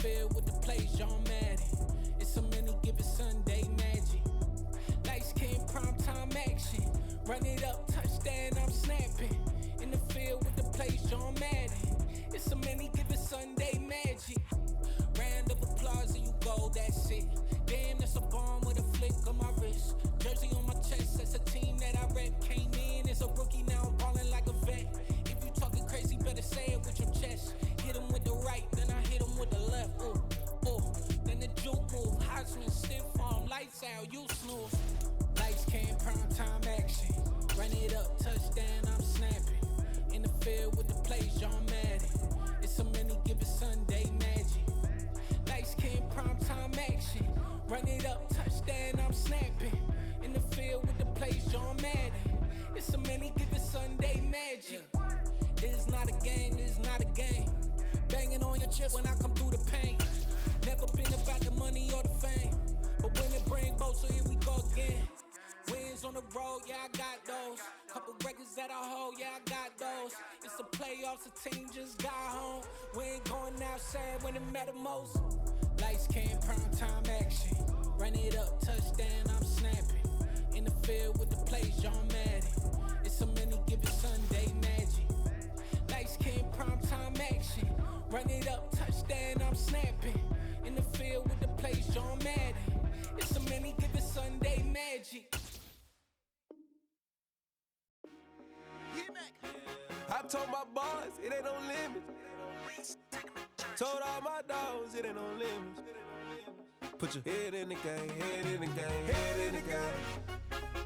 field with the plays, John Madden. It's a many given Sunday magic. Light skin, prime time action. Run it up, touchdown, I'm snapping. In the field with the plays, John Madden. It's a many given Sunday magic. Round of applause and you go, that's it. Damn, that's a bomb with a flick on my wrist. Jersey on my chest, that's a team that I rep. Came in as a rookie, now I'm ballin' like a vet. If you talking crazy, better say it with your chest. Hit him with the right, then I hit him with the left. Ooh, ooh, then the juke move. Heisman, stiff arm, lights out, you snooze. Lights came, prime time action. Run it up, touchdown, I'm snapping. In the field with the plays, John Madden. It's a many given Sunday magic. Lights came, prime time action. Run it up, touchdown, I'm snapping. In the field with the plays, John Madden. It's a many given Sunday magic. It is not a game, it is not a game. Banging on your chest when I come through the pain. Never been about the money or the fame. But when it bring both, so here we go again. Wins on the road, yeah, I got those. Couple records that I hold, yeah, I got those. It's the playoffs, the team just got home. We ain't going outside when it matter most. Lights came, prime time action. Run it up, touchdown, I'm snapping. In the field with the plays, John Madden. It's a many given Sunday magic. Lights came, prime time action. Run it up, touchdown, I'm snapping. In the field with the plays, John Madden. It's a many given Sunday magic. I told my boys, it ain't no limits. Told all my dogs, it ain't no limits. Put your head in the game, head in the game, head in the game.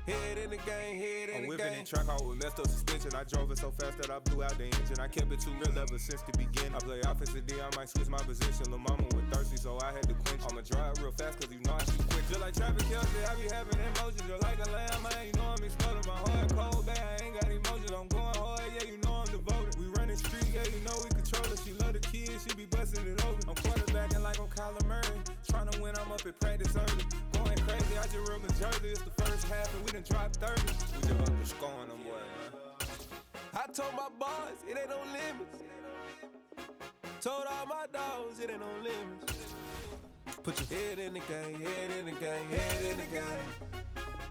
Head in the game, head in the game. I'm whipping the track out with messed up suspension. I drove it so fast that I blew out the engine. I kept it too real ever since the beginning. I play offensive D, I might switch my position. Lil' mama was thirsty, so I had to quench. I'ma drive real fast, cause you know I shoot quick. Just like traffic Kelsey, I be having emotions. Just like a lamb, man, you know I'm exploding. My heart cold, bad, I ain't got emotions. I'm going hard, yeah, you know I'm devoted. We running street, yeah, you know we control it. She love the kids, she be busting it over. I'm quarterbacking like I'm Kyler Murray. Trying to win, I'm up at practice early. Going crazy, I just real Jersey. It's the first half and we done dropped 30. We just up to scoring them, boy, man. I told my boys, it ain't no limits. Told all my dogs, it ain't no limits. Put your head in the game, head in the game, head in the game.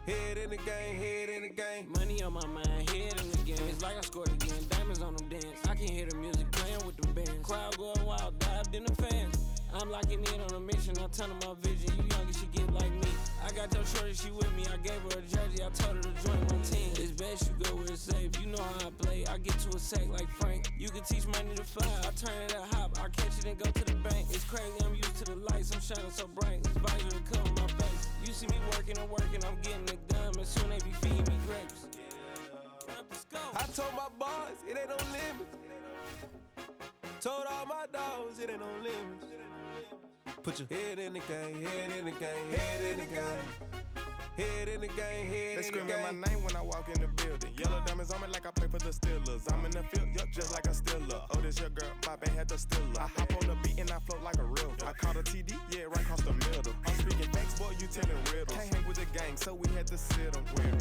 Head in the game, head in the game. Money on my mind, head in the game. It's like I scored again, diamonds on them dance. I can hear the music playing with the bands. Crowd going wild, dived in the fans. I'm locking in on a mission, I turn my vision. You younger, she get like me. I got your shorty, she with me. I gave her a jersey, I told her to join my team. It's best you go where it's safe. You know how I play, I get to a sack like Frank. You can teach money to fly, I turn it at hop. I catch it and go to the bank. It's crazy, I'm used to the lights, I'm shining so bright. This visor to cover my face. You see me working and working, I'm getting it done. And soon they be feeding me grapes. I told my boys, it ain't no limits. Told all my dogs, it ain't no limits. Put your head in the game, head in the game, head in the game. Head in the game, head in the game. They screaming my name when I walk in the building. Yellow diamonds on me like I play for the Steelers. I'm in the field, yup, just like a Steeler. Oh, this your girl, my band had the Steeler. I hop on the beat and I float like a real. I caught a TD, yeah, right across the middle. I'm speaking facts, boy, you telling riddles. Can't hang with the gang, so we had to sit them down.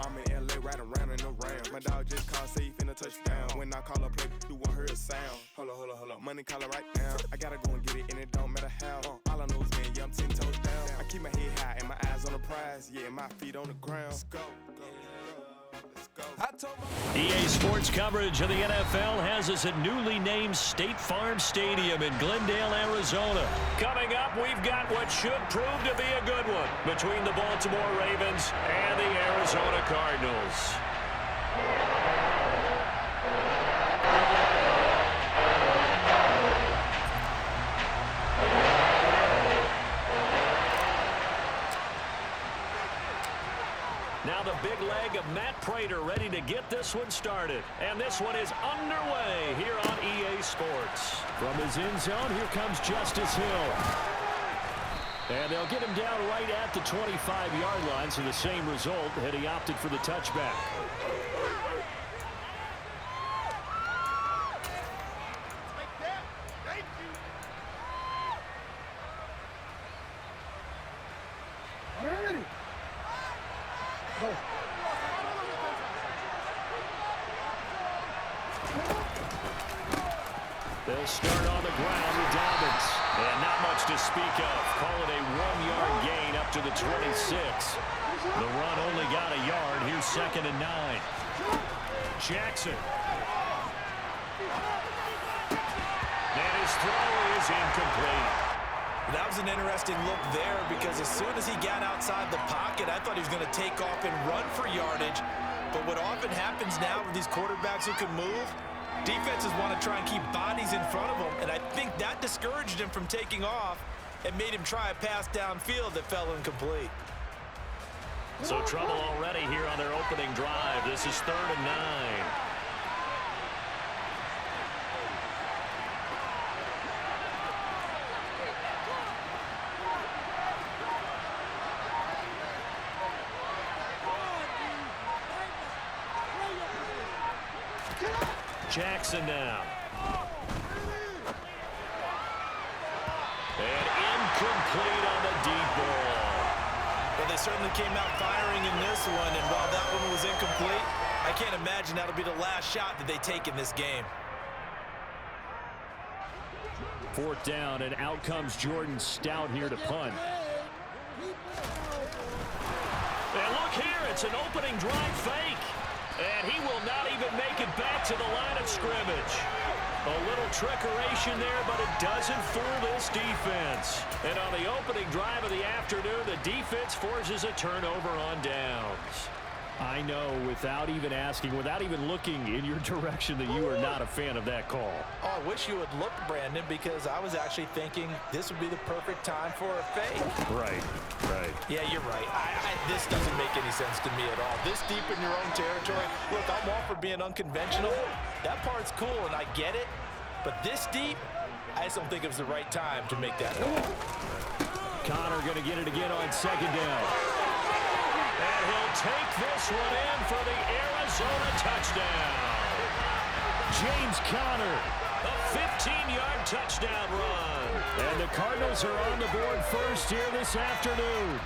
I'm in LA, riding around in the Rams. My dog just called, say he finna touchdown. When I call a play, you won't hear a sound. Hold up, money caller right now. I gotta go and get it, and it don't matter how. All I know is, man, yeah, I'm 10 toes down. I keep my head high and my eyes on the prize. Yeah, my feet on the ground. Let's go. EA Sports coverage of the NFL has us at newly named State Farm Stadium in Glendale, Arizona. Coming up, we've got what should prove to be a good one between the Baltimore Ravens and the Arizona Cardinals. Now the big leg of Matt Prater ready to get this one started. And this one is underway here on EA Sports. From his end zone, here comes Justice Hill. And they'll get him down right at the 25-yard line, so the same result had he opted for the touchback. They'll start on the ground with Dobbins. And to speak of. Call it a 1-yard gain up to the 26. The run only got a yard. Here's 2nd and 9. Jackson. And his throw is incomplete. That was an interesting look there because as soon as he got outside the pocket, I thought he was going to take off and run for yardage. But what often happens now with these quarterbacks who can move, defenses want to try and keep bodies in front of them, and I think that discouraged him from taking off and made him try a pass downfield that fell incomplete. So trouble already here on their opening drive. This is 3rd and 9. Jackson now. And incomplete on the deep ball. Well, they certainly came out firing in this one, and while that one was incomplete, I can't imagine that'll be the last shot that they take in this game. 4th down, and out comes Jordan Stout here to punt. And look here, it's an opening drive fake. And he will not even make it back to the line of scrimmage. A little trickeration there, but it doesn't fool this defense. And on the opening drive of the afternoon, the defense forces a turnover on downs. I know, without even asking, without even looking in your direction, that you are not a fan of that call. Oh, I wish you would look, Brandon, because I was actually thinking this would be the perfect time for a fake. Right. Yeah, you're right. This doesn't make any sense to me at all. This deep in your own territory, look, I'm all for being unconventional. That part's cool, and I get it. But this deep, I just don't think it was the right time to make that call. Connor going to get it again on 2nd down. And he'll take this one in for the Arizona touchdown. James Conner, a 15-yard touchdown run. And the Cardinals are on the board first here this afternoon.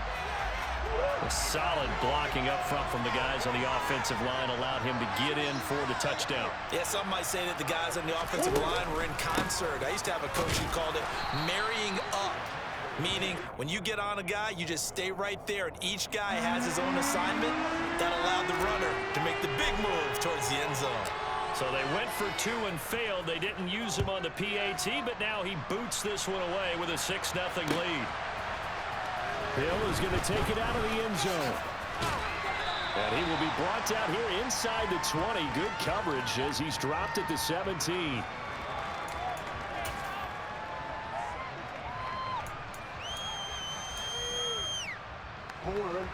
A solid blocking up front from the guys on the offensive line allowed him to get in for the touchdown. Yeah, some might say that the guys on the offensive line were in concert. I used to have a coach who called it marrying up. Meaning, when you get on a guy, you just stay right there, and each guy has his own assignment. That allowed the runner to make the big move towards the end zone. So they went for 2 and failed. They didn't use him on the PAT, but now he boots this one away with a 6-0 lead. Hill is going to take it out of the end zone. And he will be brought down here inside the 20. Good coverage as he's dropped at the 17.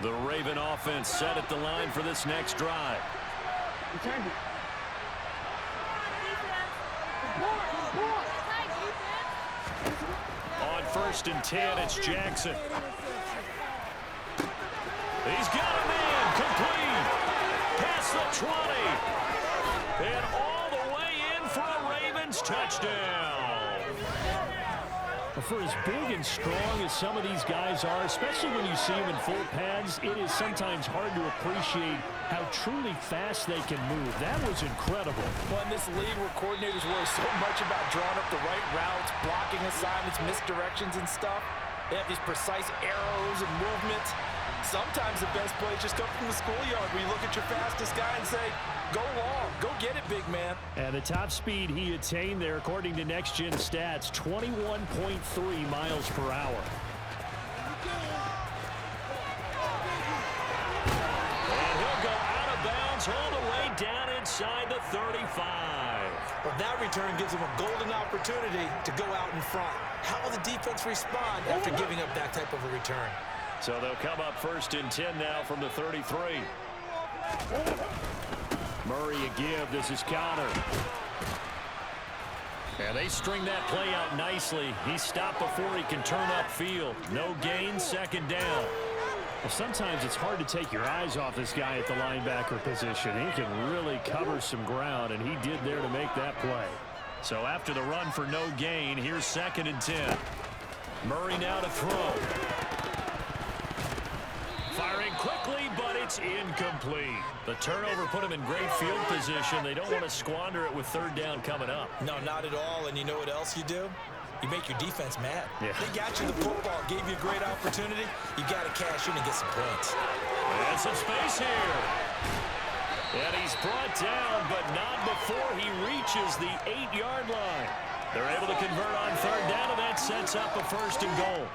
The Raven offense set at the line for this next drive. On 1st and 10, it's Jackson. He's got a man complete. Past the 20. And all the way in for a Ravens touchdown. For as big and strong as some of these guys are, especially when you see them in full pads, it is sometimes hard to appreciate how truly fast they can move. That was incredible. Well, in this league where coordinators worry so much about drawing up the right routes, blocking assignments, misdirections and stuff, they have these precise arrows and movements. Sometimes the best plays just come from the schoolyard where you look at your fastest guy and say, go long, go get it, big man. And the top speed he attained there, according to Next Gen Stats, 21.3 miles per hour. And he'll go out of bounds all the way down inside the 35. Well, that return gives him a golden opportunity to go out in front. How will the defense respond after giving up that type of a return? So they'll come up 1st and 10 now from the 33. Murray a give. This is Connor. And they string that play out nicely. He's stopped before he can turn upfield. No gain, 2nd down. Well, sometimes it's hard to take your eyes off this guy at the linebacker position. He can really cover some ground, and he did there to make that play. So after the run for no gain, here's 2nd and 10. Murray now to throw. Firing quickly, but it's incomplete. The turnover put him in great field position. They don't want to squander it with 3rd down coming up. No, not at all. And you know what else you do? You make your defense mad. Yeah. They got you the football, gave you a great opportunity. You got to cash in and get some points. And some space here. And he's brought down, but not before he reaches the 8-yard line. They're able to convert on third down, and that sets up a first and goal.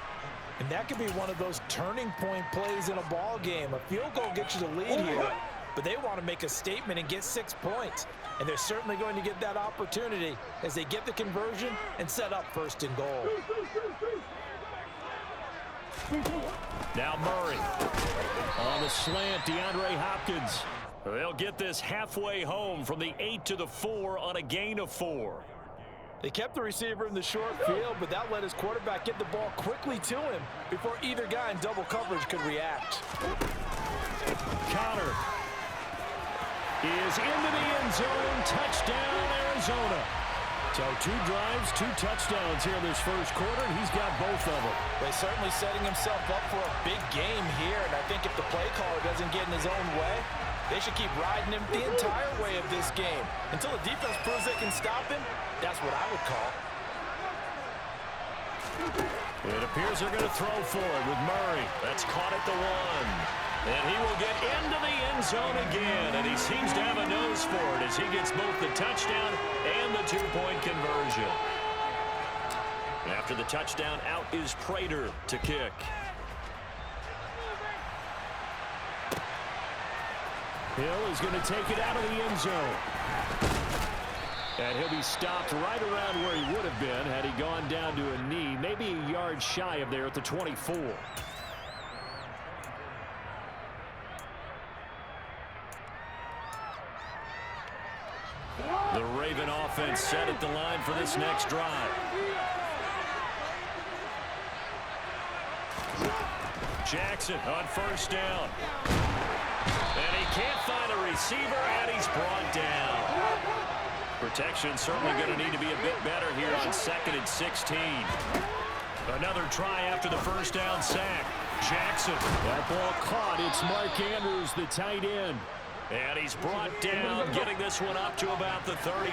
And that could be one of those turning point plays in a ball game. A field goal gets you the lead here, but they want to make a statement and get 6 points. And they're certainly going to get that opportunity as they get the conversion and set up first and goal. Now Murray on the slant, DeAndre Hopkins. They'll get this halfway home from the 8 to the 4 on a gain of 4. They kept the receiver in the short field, but that let his quarterback get the ball quickly to him before either guy in double coverage could react. Connor is into the end zone. Touchdown, Arizona. So 2 drives, 2 touchdowns here in this first quarter, and he's got both of them. Well, he's certainly setting himself up for a big game here, and I think if the play caller doesn't get in his own way, they should keep riding him the entire way of this game. Until the defense proves they can stop him, that's what I would call. It appears they're going to throw for it with Murray. That's caught at the 1. And he will get into the end zone again, and he seems to have a nose for it as he gets both the touchdown and the 2-point conversion. After the touchdown, out is Prater to kick. Hill is going to take it out of the end zone. And he'll be stopped right around where he would have been had he gone down to a knee, maybe a yard shy of there at the 24. The Raven offense set at the line for this next drive. Jackson on first down. And he can't find a receiver, and he's brought down. Protection certainly going to need to be a bit better here on 2nd and 16. Another try after the first down sack. Jackson. That ball caught. It's Mark Andrews, the tight end. And he's brought down, getting this one up to about the 35.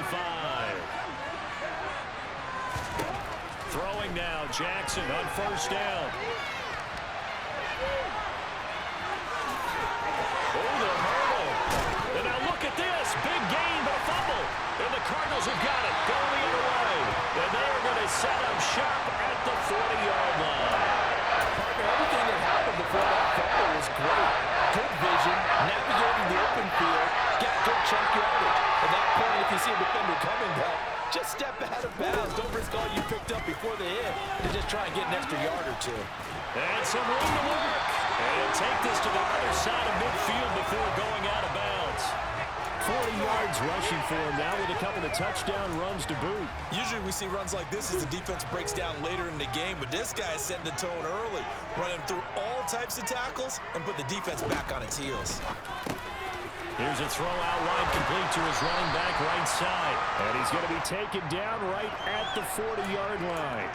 Throwing now, Jackson on first down. Oh, the hurdle. And now look at this. Big gain, but a fumble. And the Cardinals have got it. Going the other way. And they're going to set up shop at the 40-yard line. Parker, everything that happened before that fumble was great. Good vision, navigating the open field, got good chunk yardage. At that point, if you see a defender coming back, just step out of bounds. Don't risk all you picked up before the hit and just try and get an extra yard or 2. And some room to work. And take this to the other side of midfield before going out of bounds. 40 yards rushing for him now with a couple of touchdown runs to boot. Usually we see runs like this as the defense breaks down later in the game, but this guy is setting the tone early, running through all types of tackles and put the defense back on its heels. Here's a throw out wide complete to his running back right side. And he's going to be taken down right at the 40-yard line.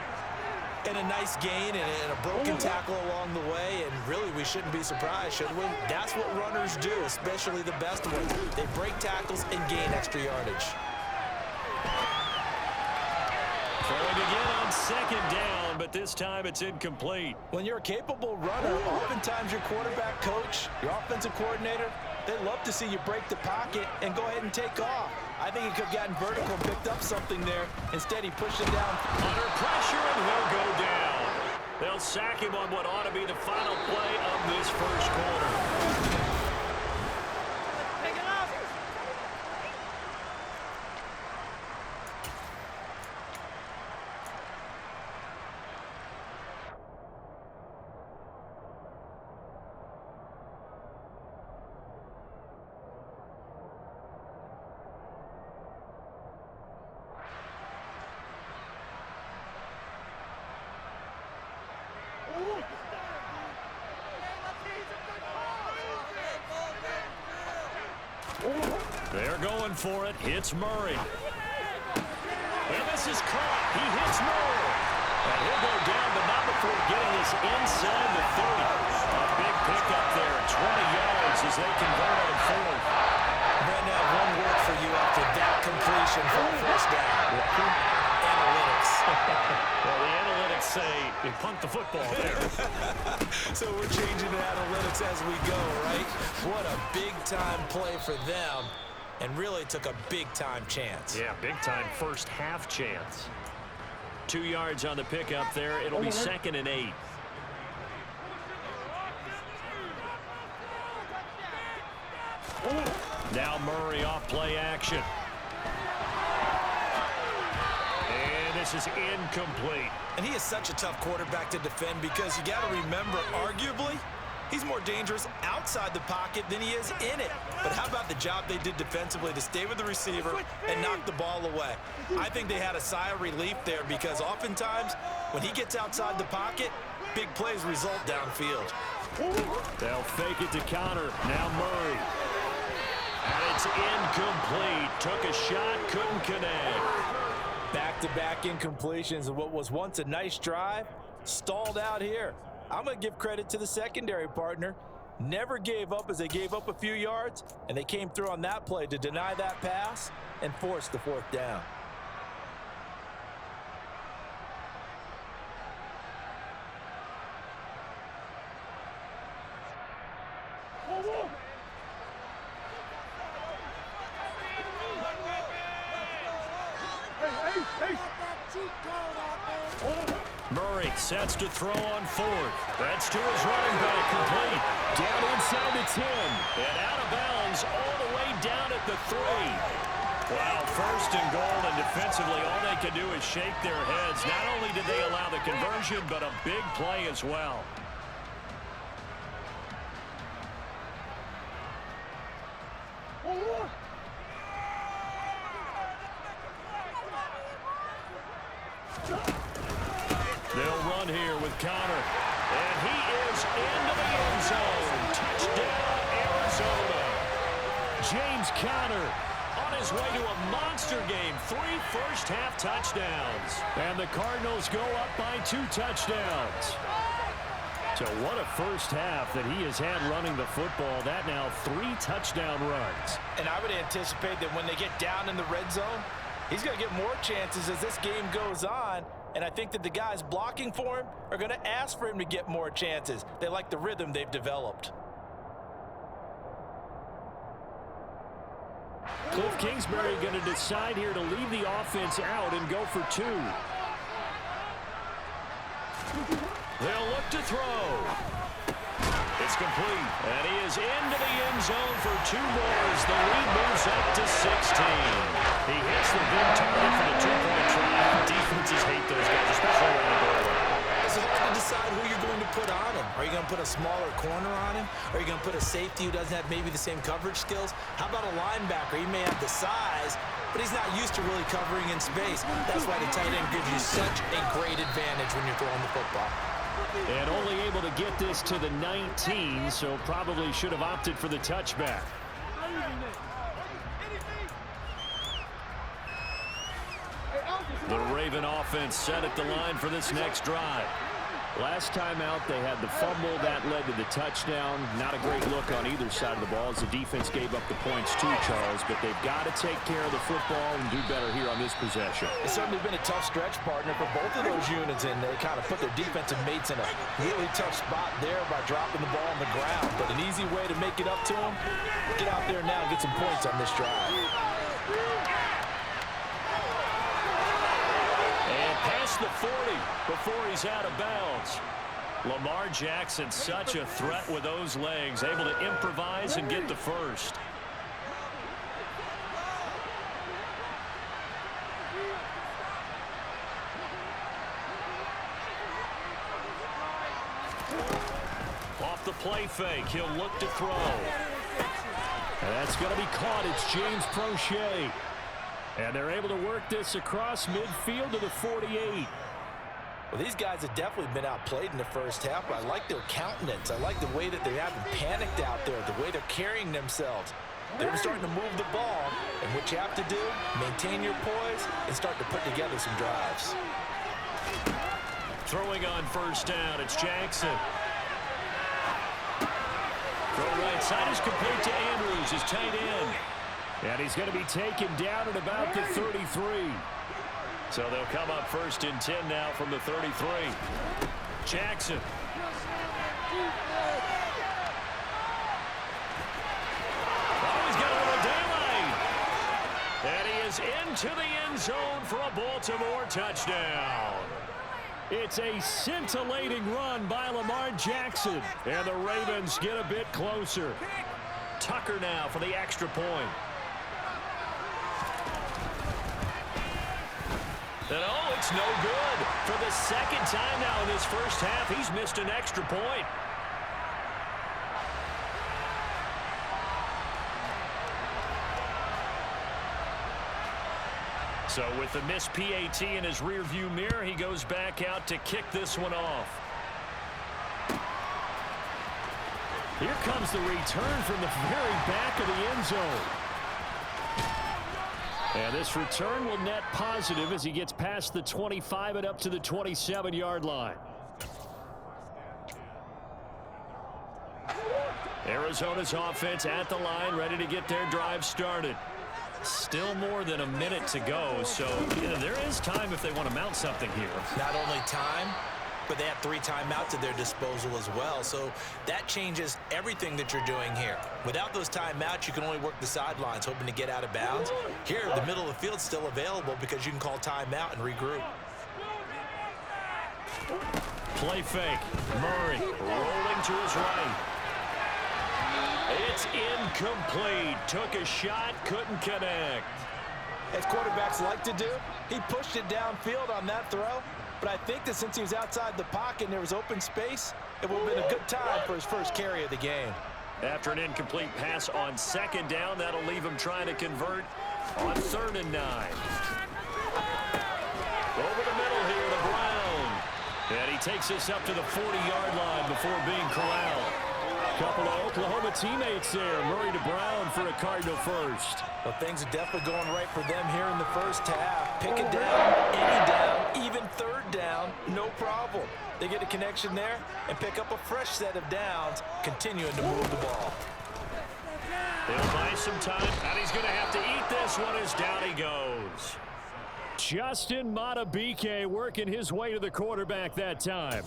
And a nice gain and a broken tackle along the way, and really we shouldn't be surprised, should we? That's what runners do, especially the best ones. They break tackles and gain extra yardage. Throwing again on second down, but this time it's incomplete. When you're a capable runner, oftentimes your quarterback coach, your offensive coordinator, they love to see you break the pocket and go ahead and take off. I think he could have gotten vertical and picked up something there. Instead, he pushed it down. Under pressure, and he'll go down. They'll sack him on what ought to be the final play of this first quarter. They're going for it. It's Murray. And this is caught. He hits Murray. And he'll go down, but not before getting this inside the 30. A big pickup there, 20 yards as they convert on fourth. Brandon, one word for you after that completion for a first down. Analytics. Well, the analytics say you punt the football there. So we're changing the analytics as we go, right? What a big-time play for them, and really took a big-time chance. Yeah, big-time first half chance. 2 yards on the pickup there. It'll be 2nd and 8. Now Murray off play action. And this is incomplete. And he is such a tough quarterback to defend because you got to remember, arguably, he's more dangerous outside the pocket than he is in it. But how about the job they did defensively to stay with the receiver and knock the ball away? I think they had a sigh of relief there because oftentimes when he gets outside the pocket, big plays result downfield. They'll fake it to Connor. Now Murray. And it's incomplete. Took a shot, couldn't connect. Back-to-back incompletions of what was once a nice drive, stalled out here. I'm going to give credit to the secondary partner. Never gave up as they gave up a few yards, and they came through on that play to deny that pass and force the 4th down. Murray sets to throw on 4th. That's to his running back, complete. Down inside the 10. And out of bounds all the way down at the 3. Wow, 1st and goal, and defensively all they can do is shake their heads. Not only did they allow the conversion, but a big play as well. They'll run here with Connor. And he is into the end zone. Touchdown, Arizona. James Conner on his way to a monster game. 3 first-half touchdowns. And the Cardinals go up by 2 touchdowns. So what a first half that he has had running the football. That now 3 touchdown runs. And I would anticipate that when they get down in the red zone, he's going to get more chances as this game goes on. And I think that the guys blocking for him are going to ask for him to get more chances. They like the rhythm they've developed. Cliff Kingsbury going to decide here to leave the offense out and go for 2. They'll look to throw. It's complete. And he is into the end zone for 2 more as the lead moves up to 16. He hits the big target for the 2-point try. Defenses hate those guys, especially around the goal line. It's hard to decide who you're going to put on him. Are you going to put a smaller corner on him? Are you going to put a safety who doesn't have maybe the same coverage skills? How about a linebacker? He may have the size, but he's not used to really covering in space. That's why the tight end gives you such a great advantage when you're throwing the football. And only able to get this to the 19, so probably should have opted for the touchback. The Raven offense set at the line for this next drive. Last time out, they had the fumble. That led to the touchdown. Not a great look on either side of the ball as the defense gave up the points too, Charles. But they've got to take care of the football and do better here on this possession. It's certainly been a tough stretch, partner, for both of those units, and they kind of put their defensive mates in a really tough spot there by dropping the ball on the ground. But an easy way to make it up to them, get out there now and get some points on this drive. Past the 40 before he's out of bounds. Lamar Jackson, such a threat with those legs, able to improvise and get the first. Off the play fake, he'll look to throw. And that's going to be caught. It's James Prochet. And they're able to work this across midfield to the 48. Well, these guys have definitely been outplayed in the first half, but I like their countenance. I like the way that they haven't panicked out there, the way they're carrying themselves. They're starting to move the ball, and what you have to do, maintain your poise and start to put together some drives. Throwing on first down, it's Jackson. Throw right side is complete to Andrews, his tight end. And he's going to be taken down at about the 33. So they'll come up 1st and 10 now from the 33. Jackson. Oh, he's got a little daylight. And he is into the end zone for a Baltimore touchdown. It's a scintillating run by Lamar Jackson. And the Ravens get a bit closer. Tucker now for the extra point. And oh, it's no good. For the second time now in this first half, he's missed an extra point. So with the missed PAT in his rearview mirror, he goes back out to kick this one off. Here comes the return from the very back of the end zone. And this return will net positive as he gets past the 25 and up to the 27-yard line. Arizona's offense at the line, ready to get their drive started. Still more than a minute to go, so there is time if they want to mount something here. Not only time, but they have 3 timeouts at their disposal as well. So that changes everything that you're doing here. Without those timeouts, you can only work the sidelines, hoping to get out of bounds. Here, the middle of the field's still available because you can call timeout and regroup. Play fake. Murray rolling to his right. It's incomplete. Took a shot, couldn't connect. As quarterbacks like to do, he pushed it downfield on that throw. But I think that since he was outside the pocket and there was open space, it would have been a good time for his first carry of the game. After an incomplete pass on 2nd down, that'll leave him trying to convert on 3rd and 9. Over the middle here to Brown. And he takes this up to the 40-yard line before being corralled. Couple of Oklahoma teammates there. Murray to Brown for a Cardinal first. Well, things are definitely going right for them here in the first half. Pick it down, any down, even 3rd down, no problem. They get a connection there and pick up a fresh set of downs, continuing to move the ball. He'll buy some time, and he's going to have to eat this one as down he goes. Justin Madubuike working his way to the quarterback that time.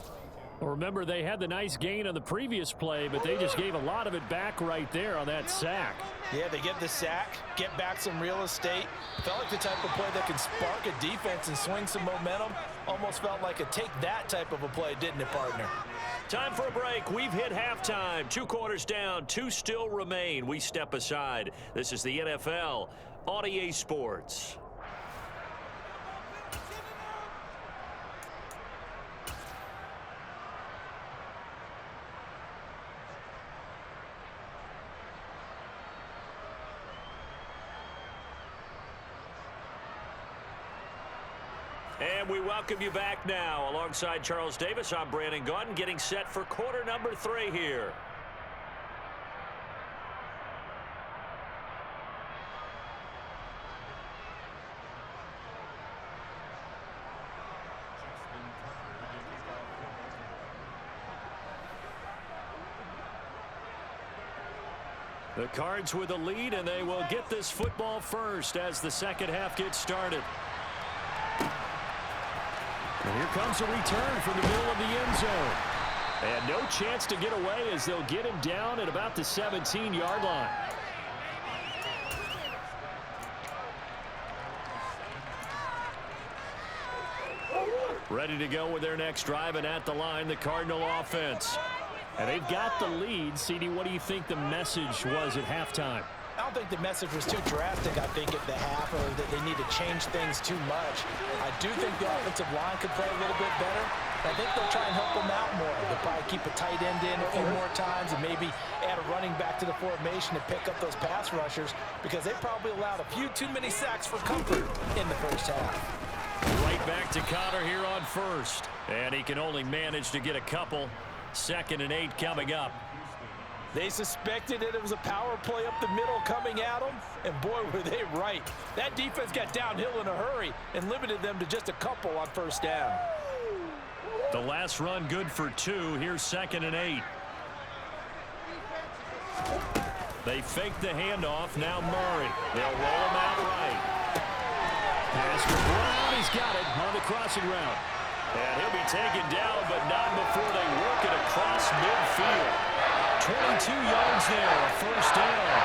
Remember, they had the nice gain on the previous play, but they just gave a lot of it back right there on that sack. Yeah, they get the sack, get back some real estate. Felt like the type of play that can spark a defense and swing some momentum. Almost felt like a take that type of a play, didn't it, partner? Time for a break. We've hit halftime. 2 quarters down, 2 still remain. We step aside. This is the NFL on EA Sports. And we welcome you back now. Alongside Charles Davis, I'm Brandon Gaudin, getting set for quarter number 3 here. The Cards with a lead, and they will get this football first as the second half gets started. And here comes a return from the middle of the end zone. And no chance to get away as they'll get him down at about the 17-yard line. Ready to go with their next drive, and at the line, the Cardinal offense. And they've got the lead. CD, what do you think the message was at halftime? I don't think the message was too drastic, I think, at the half, or that they need to change things too much. I do think the offensive line could play a little bit better. I think they'll try and help them out more. They'll probably keep a tight end in a few more times and maybe add a running back to the formation to pick up those pass rushers, because they probably allowed a few too many sacks for comfort in the first half. Right back to Connor here on first. And he can only manage to get a couple. 2nd and 8 coming up. They suspected that it was a power play up the middle coming at them, and boy, were they right. That defense got downhill in a hurry and limited them to just a couple on first down. The last run good for 2. Here's 2nd and 8. They fake the handoff. Now Murray. They'll roll him out right. Pass for Brown. He's got it on the crossing route. And he'll be taken down, but not before they work it across midfield. 22 yards there, a first down.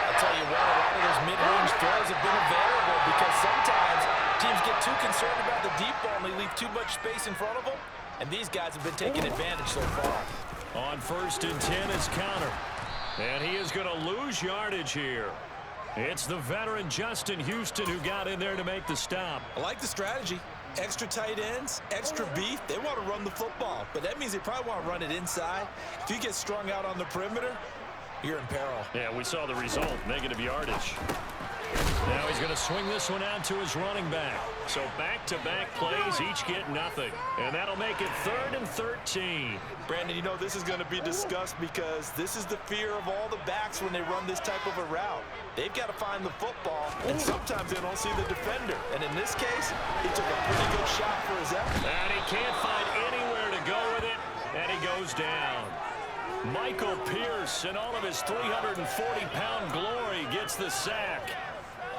I'll tell you what, a lot of those mid-range throws have been available because sometimes teams get too concerned about the deep ball and they leave too much space in front of them. And these guys have been taking advantage so far. On 1st and 10 is Connor. And he is going to lose yardage here. It's the veteran Justin Houston who got in there to make the stop. I like the strategy. Extra tight ends, extra beef. They want to run the football, but that means they probably want to run it inside. If you get strung out on the perimeter, you're in peril. Yeah, we saw the result, negative yardage. Now he's going to swing this one out to his running back. So back-to-back plays, each get nothing. And that'll make it 3rd and 13. Brandon, you know this is going to be discussed because this is the fear of all the backs when they run this type of a route. They've got to find the football, and sometimes they don't see the defender. And in this case, he took a pretty good shot for his effort. And he can't find anywhere to go with it, and he goes down. Michael Pierce, in all of his 340-pound glory, gets the sack.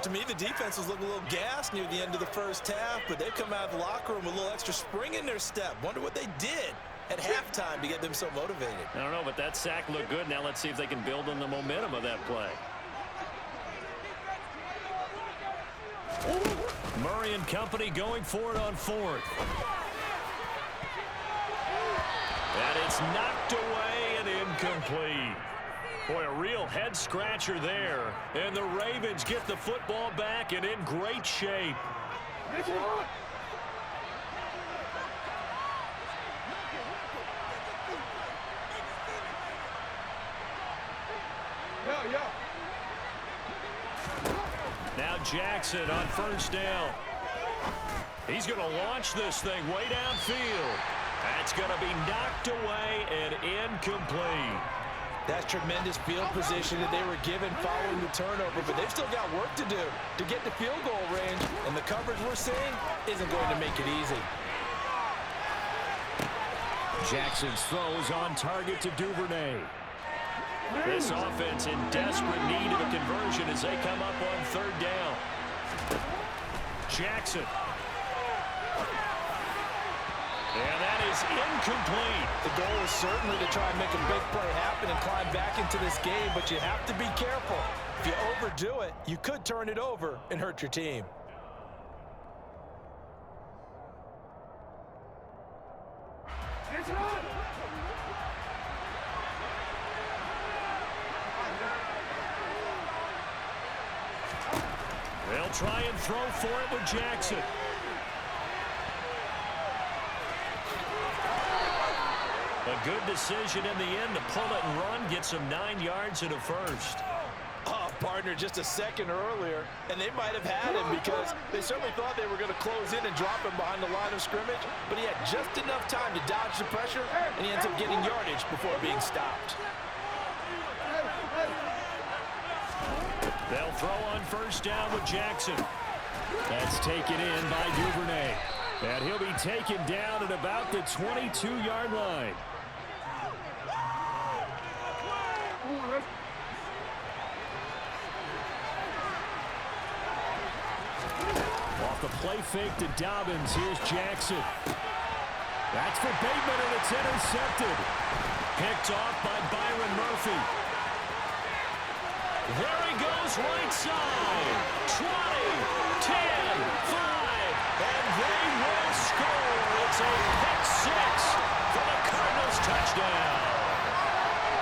To me, the defense was looking a little gassed near the end of the first half, but they've come out of the locker room with a little extra spring in their step. Wonder what they did at halftime to get them so motivated. I don't know, but that sack looked good. Now let's see if they can build on the momentum of that play. Murray and company going for it on 4th. And it's knocked away and incomplete. Boy, a real head-scratcher there. And the Ravens get the football back and in great shape. Now Jackson on 1st down. He's going to launch this thing way downfield. That's going to be knocked away and incomplete. That's tremendous field position that they were given following the turnover, but they've still got work to do to get to field goal range, and the coverage we're seeing isn't going to make it easy. Jackson's throw is on target to Duvernay. This offense in desperate need of a conversion as they come up on 3rd down. Jackson. And that is incomplete. The goal is certainly to try and make a big play happen and climb back into this game, but you have to be careful. If you overdo it, you could turn it over and hurt your team. They'll try and throw for it with Jackson. A good decision in the end to pull it and run, get some 9 yards and a first. Oh, partner, just a second earlier, and they might have had him because they certainly thought they were going to close in and drop him behind the line of scrimmage, but he had just enough time to dodge the pressure, and he ends up getting yardage before being stopped. They'll throw on 1st down with Jackson. That's taken in by Duvernay. And he'll be taken down at about the 22-yard line. Off the play fake to Dobbins. Here's Jackson. That's for Bateman, and it's intercepted. Picked off by Byron Murphy. There he goes right side. 20, 10, 5, and they will score. It's a pick 6 for the Cardinals touchdown.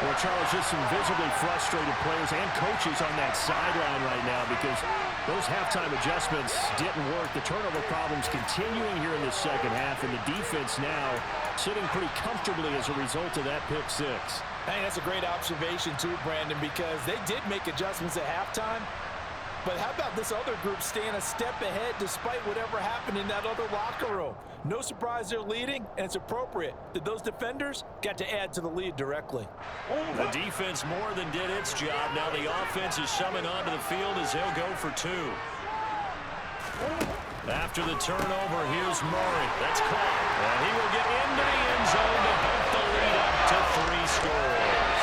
Well, Charles, just some visibly frustrated players and coaches on that sideline right now because those halftime adjustments didn't work. The turnover problems continuing here in the second half, and the defense now sitting pretty comfortably as a result of that pick 6. I think that's a great observation too, Brandon, because they did make adjustments at halftime. But how about this other group staying a step ahead despite whatever happened in that other locker room? No surprise they're leading, and it's appropriate that those defenders got to add to the lead directly. The defense more than did its job. Now the offense is summoned onto the field as they'll go for 2. After the turnover, here's Murray. That's caught. And he will get into the end zone to bump the lead up to 3 scores.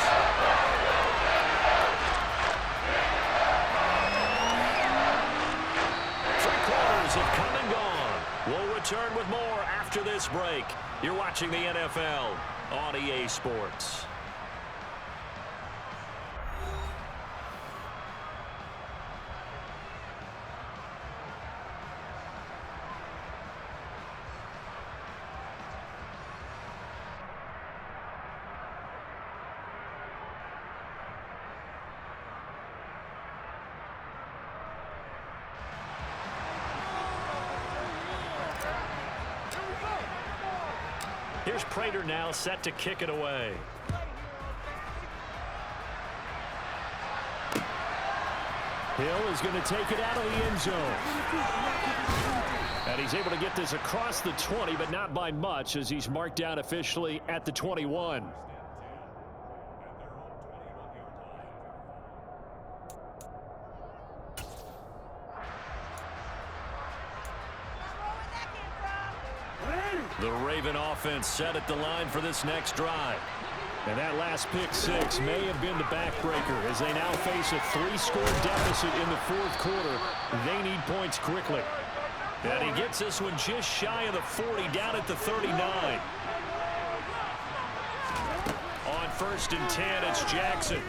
Three quarters have come and gone. NFL on EA Sports. Here's Prater now set to kick it away. Hill is going to take it out of the end zone. And he's able to get this across the 20, but not by much, as he's marked down officially at the 21. The Raven offense set at the line for this next drive. And that last pick six may have been the backbreaker as they now face a 3-score deficit in the fourth quarter. They need points quickly. And he gets this one just shy of the 40, down at the 39. On 1st and 10, it's Jackson.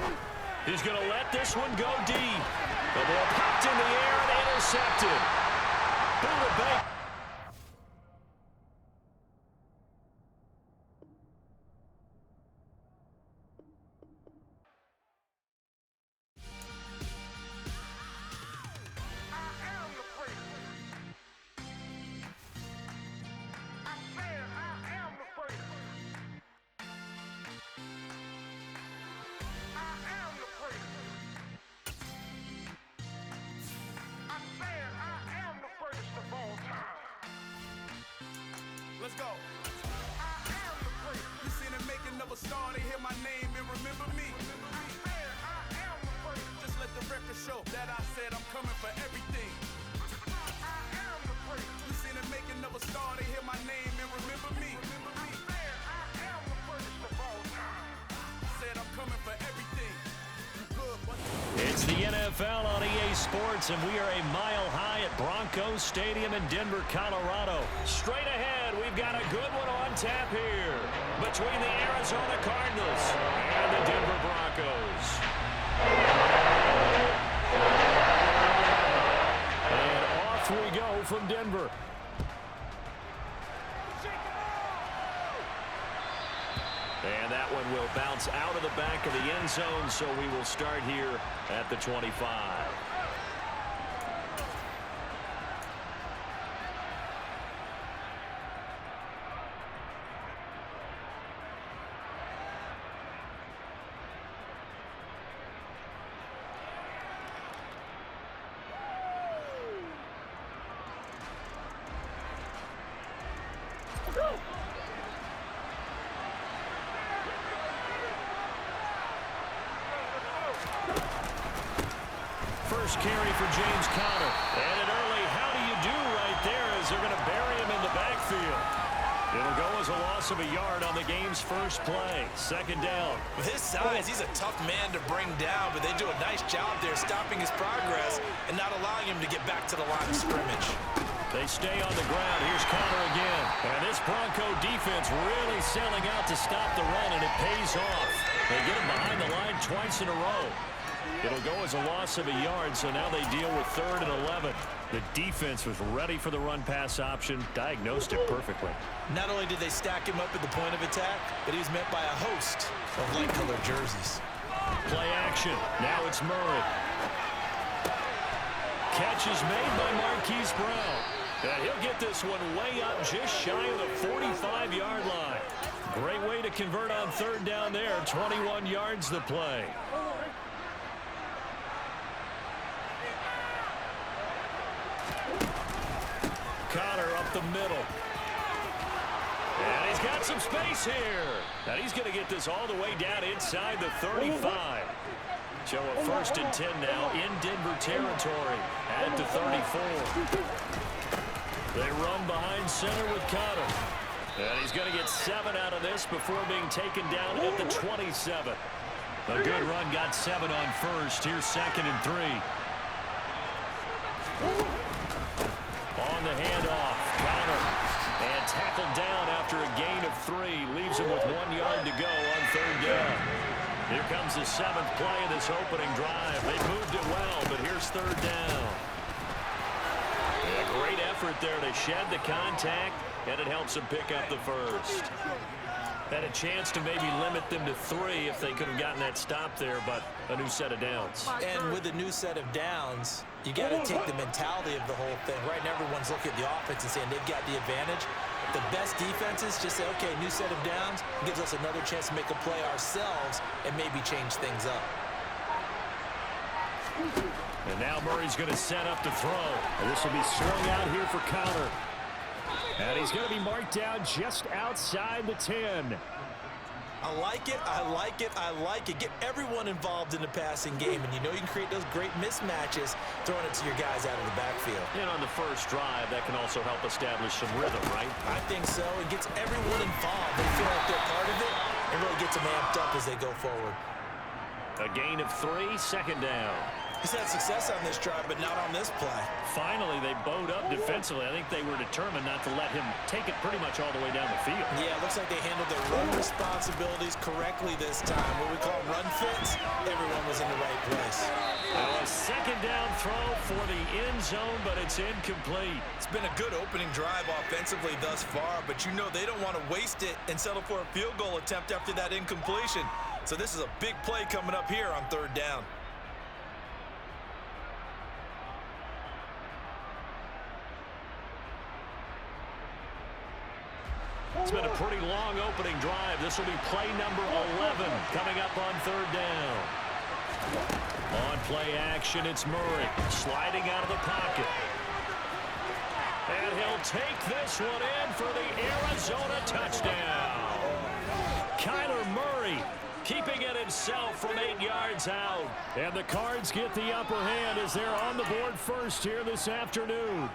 He's going to let this one go deep. The ball popped in the air and intercepted. Buda Baker. Let's go. I am the great. You seen it making of a star. They hear my name and remember me. I am the great. Just let the record show that I said I'm coming for everything. I am the great. You seen it making of a star. They hear my name and remember me. I am the greatest of all time. Said I'm coming for everything. It's the NFL on EA Sports, and we are a mile high at Broncos Stadium in Denver, Colorado. Straight ahead, we've got a good one on tap here between the Arizona Cardinals and the Denver Broncos. And off we go from Denver. And that one will bounce out of the back of the end zone, so we will start here at the 25. First carry for James Conner. And an early how do you do right there as they're going to bury him in the backfield. It'll go as a loss of a yard on the game's first play. Second down. With his size, he's a tough man to bring down, but they do a nice job there stopping his progress and not allowing him to get back to the line of scrimmage. They stay on the ground. Here's Conner again. And this Bronco defense really selling out to stop the run, and it pays off. They get him behind the line twice in a row. It'll go as a loss of a yard, so now they deal with 3rd and 11. The defense was ready for the run-pass option, diagnosed it perfectly. Not only did they stack him up at the point of attack, but he was met by a host of light-colored jerseys. Play action. Now it's Murray. Catch is made by Marquise Brown. And he'll get this one way up just shy of the 45-yard line. Great way to convert on 3rd down there. 21 yards the play. Conner up the middle. And he's got some space here. And he's going to get this all the way down inside the 35. So a 1st and 10 now in Denver territory at the 34. They run behind center with Conner. And he's going to get 7 out of this before being taken down at the 27. A good run, got 7 on 1st. Here's 2nd and 3. On the handoff, Conner. And tackled down after a gain of 3. Leaves him with 1 yard to go on 3rd down. Here comes the 7th play of this opening drive. They moved it well, but here's 3rd down. A great effort there to shed the contact, and it helps them pick up the first. Had a chance to maybe limit them to 3 if they could have gotten that stop there, but a new set of downs. And with a new set of downs, you got to take the mentality of the whole thing. Right now, everyone's looking at the offense and saying they've got the advantage. The best defenses just say, okay, new set of downs gives us another chance to make a play ourselves and maybe change things up. And now Murray's going to set up to throw. And this will be swung out here for Connor. And he's going to be marked down just outside the 10. I like it, I like it, I like it. Get everyone involved in the passing game, and you know you can create those great mismatches throwing it to your guys out of the backfield. And on the first drive, that can also help establish some rhythm, right? I think so. It gets everyone involved. They feel like they're part of it, and really gets them amped up as they go forward. A gain of 3, 2nd down. He's had success on this drive, but not on this play. Finally, they bowed up defensively. I think they were determined not to let him take it pretty much all the way down the field. Yeah, it looks like they handled their run responsibilities correctly this time. What we call run fits, everyone was in the right place. Now a 2nd down throw for the end zone, but it's incomplete. It's been a good opening drive offensively thus far, but you know they don't want to waste it and settle for a field goal attempt after that incompletion. So this is a big play coming up here on 3rd down. It's been a pretty long opening drive. This will be play number 11 coming up on 3rd down. On play action, it's Murray sliding out of the pocket. And he'll take this one in for the Arizona touchdown. Kyler Murray keeping it himself from 8 yards out. And the Cards get the upper hand as they're on the board first here this afternoon.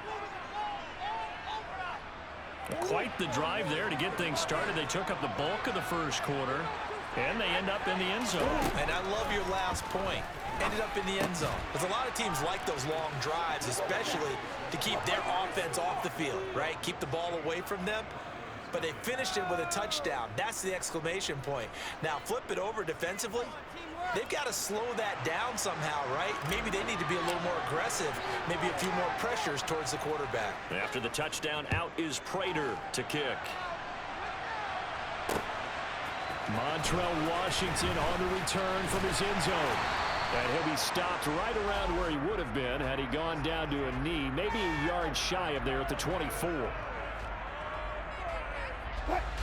Quite the drive there to get things started. They took up the bulk of the first quarter, and they end up in the end zone. And I love your last point. Ended up in the end zone. Because a lot of teams like those long drives, especially to keep their offense off the field, right? Keep the ball away from them. But they finished it with a touchdown. That's the exclamation point. Now, flip it over defensively. They've got to slow that down somehow, right? Maybe they need to be a little more aggressive, maybe a few more pressures towards the quarterback. After the touchdown, out is Prater to kick. Montrell Washington on the return from his end zone. And he'll be stopped right around where he would have been had he gone down to a knee, maybe a yard shy of there at the 24.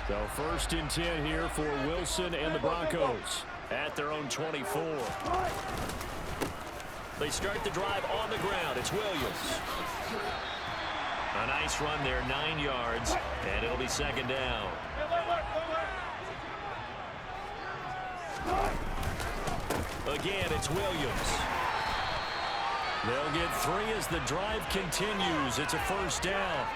So 1st and 10 here for Wilson and the Broncos at their own 24. They start the drive on the ground. It's Williams. A nice run there, 9 yards, and it'll be 2nd down. Again, it's Williams. They'll get 3 as the drive continues. It's a 1st down.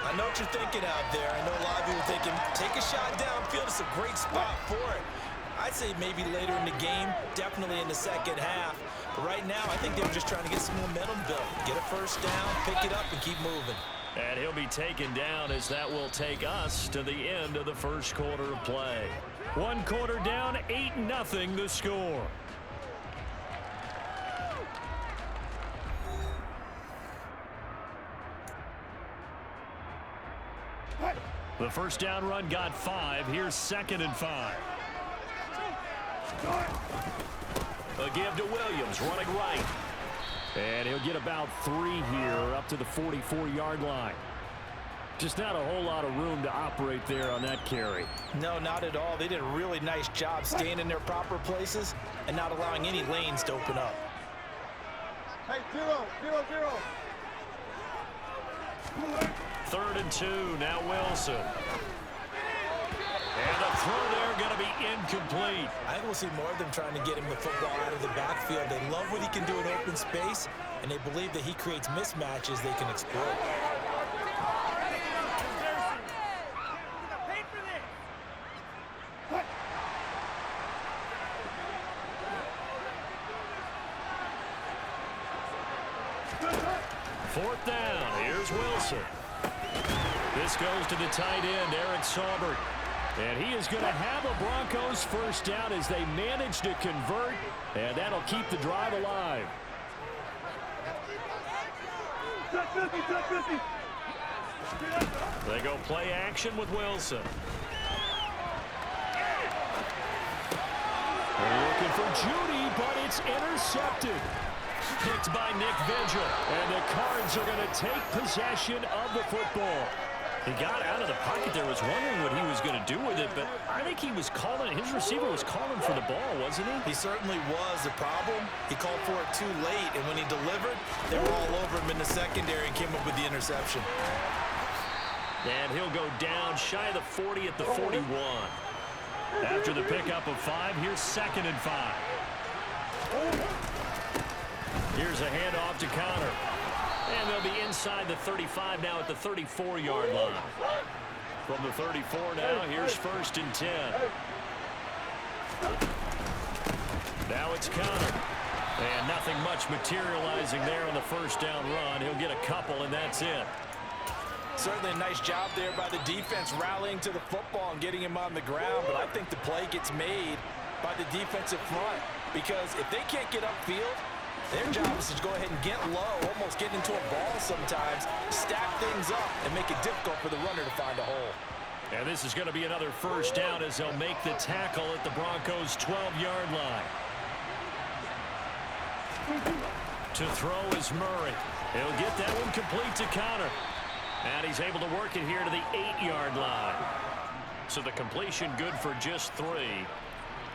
I know what you're thinking out there. I know a lot of people are thinking, take a shot downfield. It's a great spot for it. I'd say maybe later in the game, definitely in the second half. But right now, I think they were just trying to get some momentum built. Get a 1st down, pick it up, and keep moving. And he'll be taken down as that will take us to the end of the first quarter of play. 1 quarter down, 8-0 the score. The 1st down run got 5. Here's 2nd and 5. A give to Williams, running right. And he'll get about 3 here up to the 44-yard line. Just not a whole lot of room to operate there on that carry. No, not at all. They did a really nice job staying in their proper places and not allowing any lanes to open up. Hey, 0-0-0. 3rd and 2, now Wilson. And the throw there going to be incomplete. I think we'll see more of them trying to get him the football out of the backfield. They love what he can do in open space, and they believe that he creates mismatches they can exploit. Fourth down, here's Wilson. This goes to the tight end, Eric Saubert. And he is going to have a Broncos first down as they manage to convert, and that'll keep the drive alive. They go play action with Wilson. They're looking for Judy, but it's intercepted. Picked by Nick Vigil, and the Cards are going to take possession of the football. He got out of the pocket there, was wondering what he was going to do with it, but I think he was calling, his receiver was calling for the ball, wasn't he? He certainly was. The problem, he called for it too late, and when he delivered, they were all over him in the secondary and came up with the interception. And he'll go down shy of the 40 at the 41. After the pickup of 5, here's 2nd and 5. Here's a handoff to Connor. And they'll be inside the 35 now at the 34-yard line. From the 34 now, here's 1st and 10. Now it's Connor. And nothing much materializing there on the first down run. He'll get a couple, and that's it. Certainly a nice job there by the defense rallying to the football and getting him on the ground, but I think the play gets made by the defensive front because if they can't get upfield, their job is to go ahead and get low, almost get into a ball sometimes, stack things up, and make it difficult for the runner to find a hole. And this is going to be another first down as they'll make the tackle at the Broncos' 12-yard line. To throw is Murray. He'll get that one complete to Connor. And he's able to work it here to the 8-yard line. So the completion good for just 3.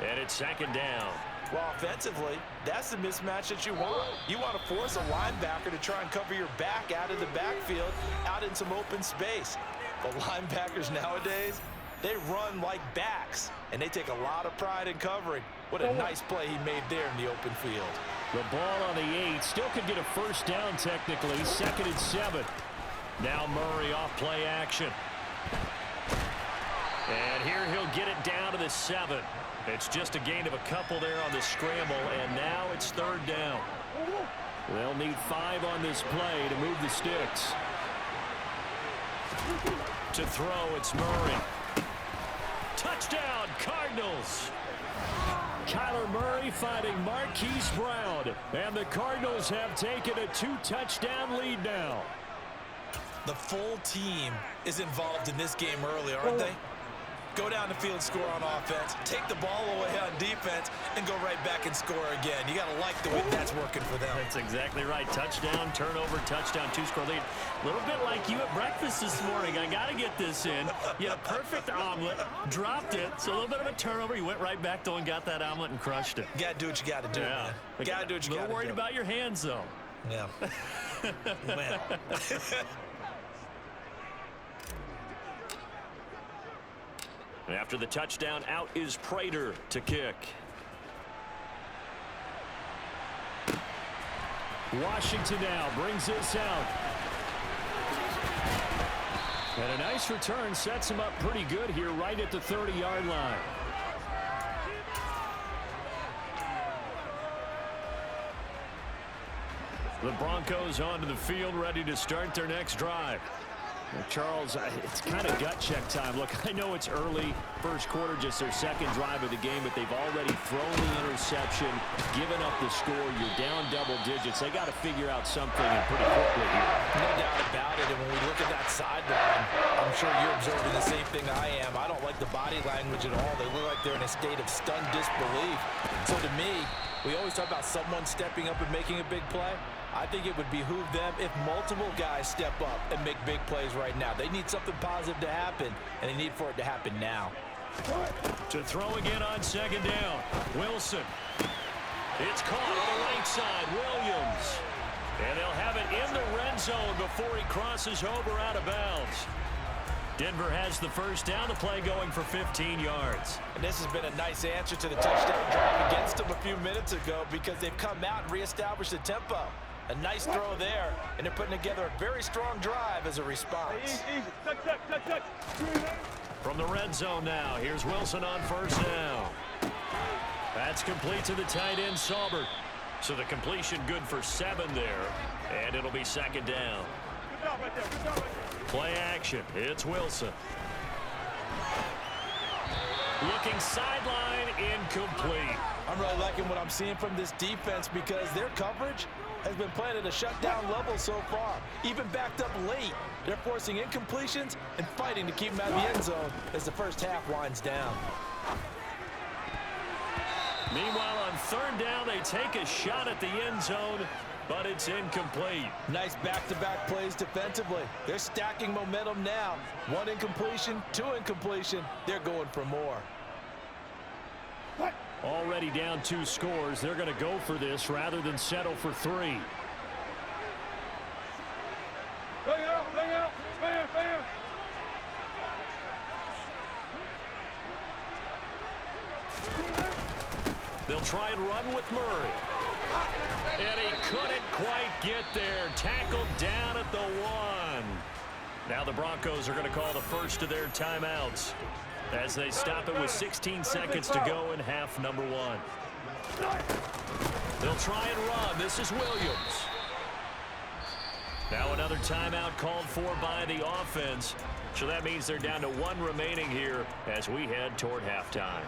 And it's 2nd down. Well, offensively, that's the mismatch that you want. You want to force a linebacker to try and cover your back out of the backfield, out in some open space. But linebackers nowadays, they run like backs, and they take a lot of pride in covering. What a nice play he made there in the open field. The ball on the 8 still could get a first down technically. 2nd and 7. Now Murray off play action. And here he'll get it down to the 7. It's just a gain of a couple there on the scramble, and now it's 3rd down. They'll need 5 on this play to move the sticks. To throw, it's Murray. Touchdown, Cardinals! Kyler Murray finding Marquise Brown, and the Cardinals have taken a 2-touchdown lead now. The full team is involved in this game early, aren't they? Go down the field, score on offense, take the ball away on defense, and go right back and score again. You got to like the way that's working for them. That's exactly right. Touchdown, turnover, touchdown, 2-score lead. A little bit like you at breakfast this morning. I got to get this in. You had a perfect omelet, dropped it, so a little bit of a turnover. You went right back, though, and got that omelet and crushed it. You got to do what you got to do, man. You got to do what you got to do. A little worried about your hands, though. Yeah. Man. After the touchdown, out is Prater to kick. Washington now brings this out. And a nice return sets him up pretty good here right at the 30-yard line. The Broncos onto the field, ready to start their next drive. Well, Charles, it's kind of gut check time. Look, I know it's early, first quarter, just their 2nd drive of the game, but they've already thrown the interception, given up the score. You're down double digits. They got to figure out something and pretty quickly here. No doubt about it. And when we look at that sideline, I'm sure you're observing the same thing I am. I don't like the body language at all. They look like they're in a state of stunned disbelief. So to me, we always talk about someone stepping up and making a big play. I think it would behoove them if multiple guys step up and make big plays right now. They need something positive to happen, and they need for it to happen now. To throw again on 2nd down. Wilson. It's caught on the right side. Williams. And they'll have it in the red zone before he crosses over out of bounds. Denver has the first down. The play going for 15 yards. And this has been a nice answer to the touchdown drive against them a few minutes ago because they've come out and reestablished the tempo. A nice throw there, and they're putting together a very strong drive as a response. From the red zone now, here's Wilson on first down. That's complete to the tight end, Saubert. So the completion good for 7 there, and it'll be 2nd down. Good job right there. Good job right there. Play action. It's Wilson. Looking sideline, incomplete. I'm really liking what I'm seeing from this defense because their coverage has been playing at a shutdown level so far. Even backed up late, they're forcing incompletions and fighting to keep them out of the end zone as the first half winds down. Meanwhile, on third down, they take a shot at the end zone, but it's incomplete. Nice back-to-back plays defensively. They're stacking momentum now. One incompletion, two incompletion. They're going for more. Already down 2 scores. They're going to go for this rather than settle for 3. Bang out, bam, bam. They'll try and run with Murray. And he couldn't quite get there. Tackled down at the 1. Now the Broncos are going to call the first of their timeouts as they stop it with 16 seconds to go in half number 1. They'll try and run. This is Williams. Now another timeout called for by the offense. So that means they're down to 1 remaining here as we head toward halftime.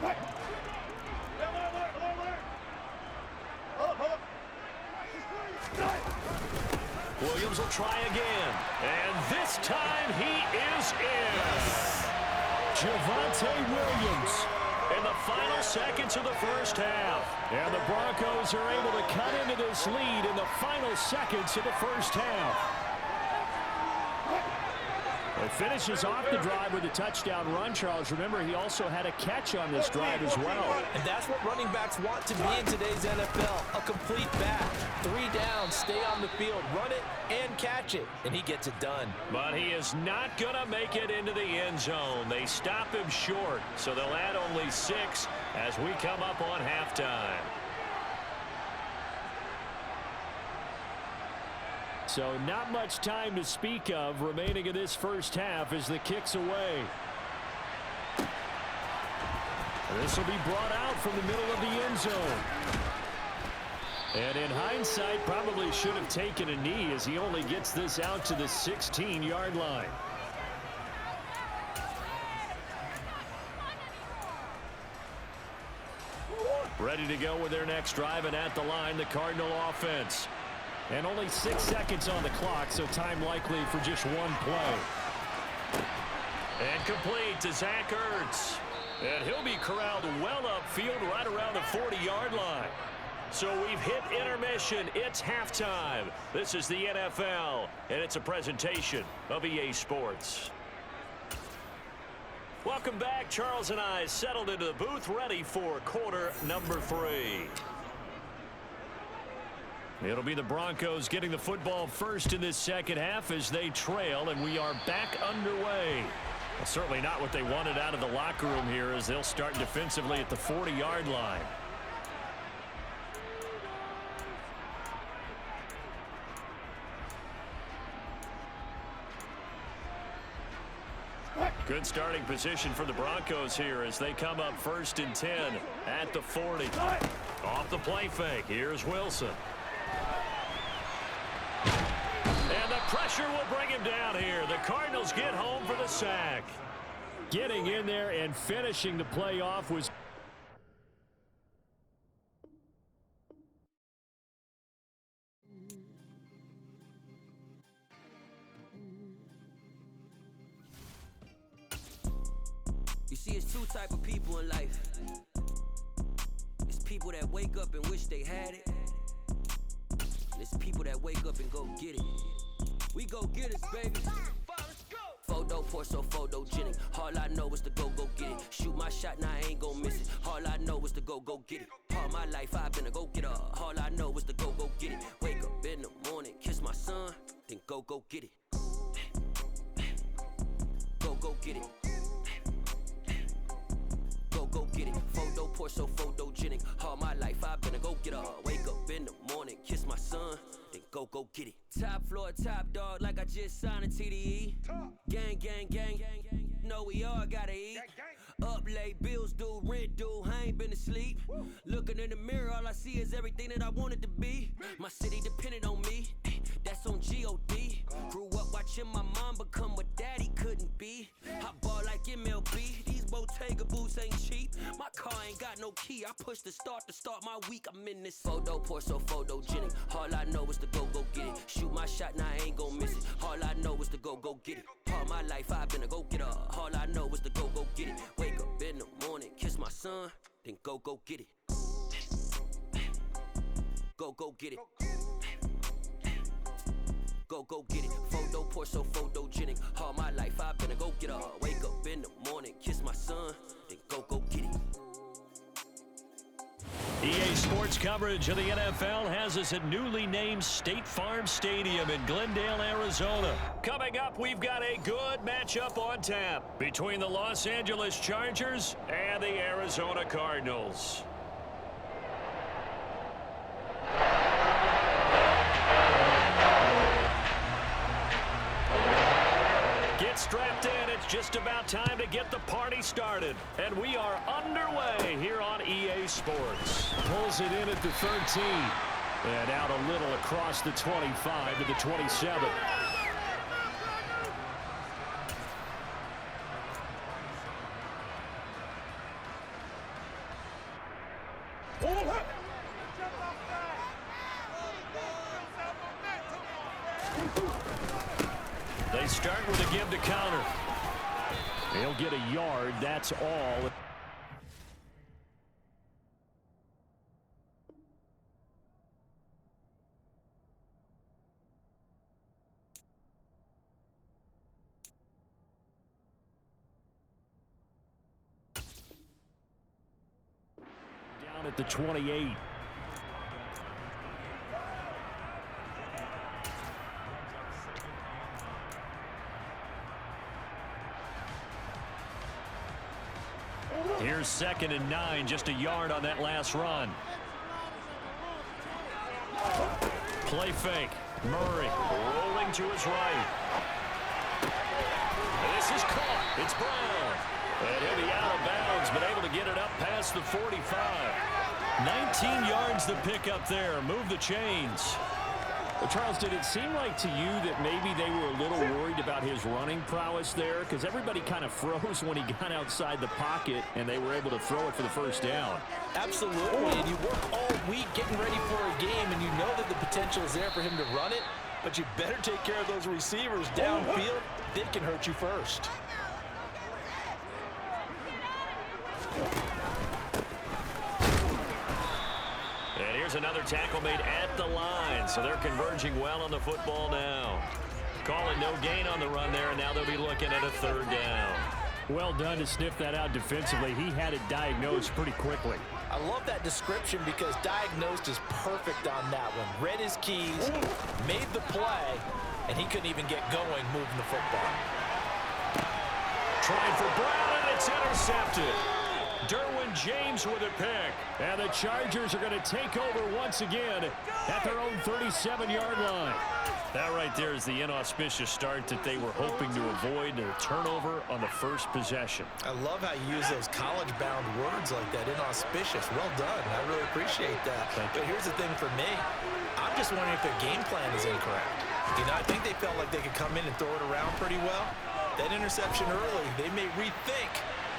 Williams will try again. And this time he is in. Javonte Williams in the final seconds of the first half. And the Broncos are able to cut into this lead in the final seconds of the first half. It finishes off the drive with a touchdown run, Charles. Remember, he also had a catch on this drive as well. And that's what running backs want to be in today's NFL, a complete back. 3 downs, stay on the field, run it, and catch it, and he gets it done. But he is not going to make it into the end zone. They stop him short, so they'll add only 6 as we come up on halftime. So not much time to speak of remaining in this first half as the kick's away. This will be brought out from the middle of the end zone. And in hindsight, probably should have taken a knee as he only gets this out to the 16-yard line. Ready to go with their next drive, and at the line, the Cardinal offense. And only 6 seconds on the clock, so time likely for just 1 play. And complete to Zach Ertz. And he'll be corralled well upfield right around the 40-yard line. So we've hit intermission. It's halftime. This is the NFL, and it's a presentation of EA Sports. Welcome back. Charles and I settled into the booth, ready for quarter number 3. It'll be the Broncos getting the football first in this second half as they trail, and we are back underway. Well, certainly not what they wanted out of the locker room here as they'll start defensively at the 40-yard line. Good starting position for the Broncos here as they come up 1st and 10 at the 40. Off the play fake, here's Wilson. And the pressure will bring him down here. The Cardinals get home for the sack. Getting in there and finishing the play off was... You see, it's 2 type of people in life. It's people that wake up and wish they had it. It's people that wake up and go get it. We go get it, baby. Photo poor, so photogenic. All I know is to go get it. Shoot my shot, now I ain't gon' miss it. All I know is to go get it. All my life I've been a go-getter. All I know is to go get it. Wake up in the morning, kiss my son, then go get it. Go get it. Go get it. Photo poor, so photogenic. All my life I've been a go-getter. Wake up in the morning, kiss my son, then go get it. Top floor, top dog, like I just signed a TDE. Gang. Know we all gotta eat. Up late, bills due, rent due, I ain't been asleep. Looking in the mirror, all I see is everything that I wanted to be. My city depended on me, that's on G.O.D. Grew up watching watching my mom become what daddy couldn't be. I ball like MLB, these Bottega boots ain't cheap. My car ain't got no key, I push the start to start my week. I'm in this photo, pour so photogenic. All I know is to go get it. Shoot my shot, now I ain't gon' miss it. All I know is to go get it. All my life I've been a go-getter. All I know is to go get it. Wake up in the morning, kiss my son, then go get it. Go get it. Go get it. Photo, pour so photogenic. All my life I've been a go-getter. Wake up in the morning, kiss my son, then go get it. EA Sports coverage of the NFL has us at newly named State Farm Stadium in Glendale, Arizona. Coming up, we've got a good matchup on tap between the Los Angeles Chargers and the Arizona Cardinals. Get strapped in. It's just about time to get the party started. And we are underway here on EA Sports. Pulls it in at the 13. And out a little across the 25 to the 27. They start with a give to counter. They'll get a yard, that's all. Down at the 28. Here's 2nd and 9, just a yard on that last run. Play fake. Murray rolling to his right. This is caught. It's Brown. And he'll be out of bounds, but able to get it up past the 45. 19 yards to pick up there. Move the chains. Well, Charles, did it seem like to you that maybe they were a little worried about his running prowess there? Because everybody kind of froze when he got outside the pocket, and they were able to throw it for the first down. Absolutely, and you work all week getting ready for a game, and you know that the potential is there for him to run it, but you better take care of those receivers downfield. They can hurt you first. And here's another tackle made at the line, so they're converging well on the football now. Calling no gain on the run there, and now they'll be looking at a 3rd down. Well done to sniff that out defensively. He had it diagnosed pretty quickly. I love that description because diagnosed is perfect on that one. Read his keys, made the play, and he couldn't even get going moving the football. Trying for Brown, and it's intercepted. Derwin James with a pick. And the Chargers are going to take over once again at their own 37-yard line. That right there is the inauspicious start that they were hoping to avoid, a turnover on the first possession. I love how you use those college-bound words like that, inauspicious. Well done. I really appreciate that. But here's the thing for me. I'm just wondering if their game plan is incorrect. You know, I think they felt like they could come in and throw it around pretty well. That interception early, they may rethink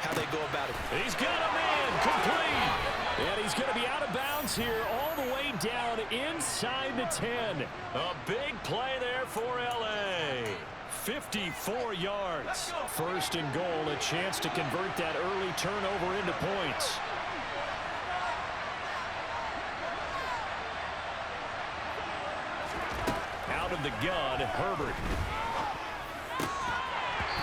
how they go about it. He's got a man complete. And he's going to be out of bounds here all the way down inside the 10. A big play there for LA. 54 yards. 1st and goal, a chance to convert that early turnover into points. Out of the gun, Herbert.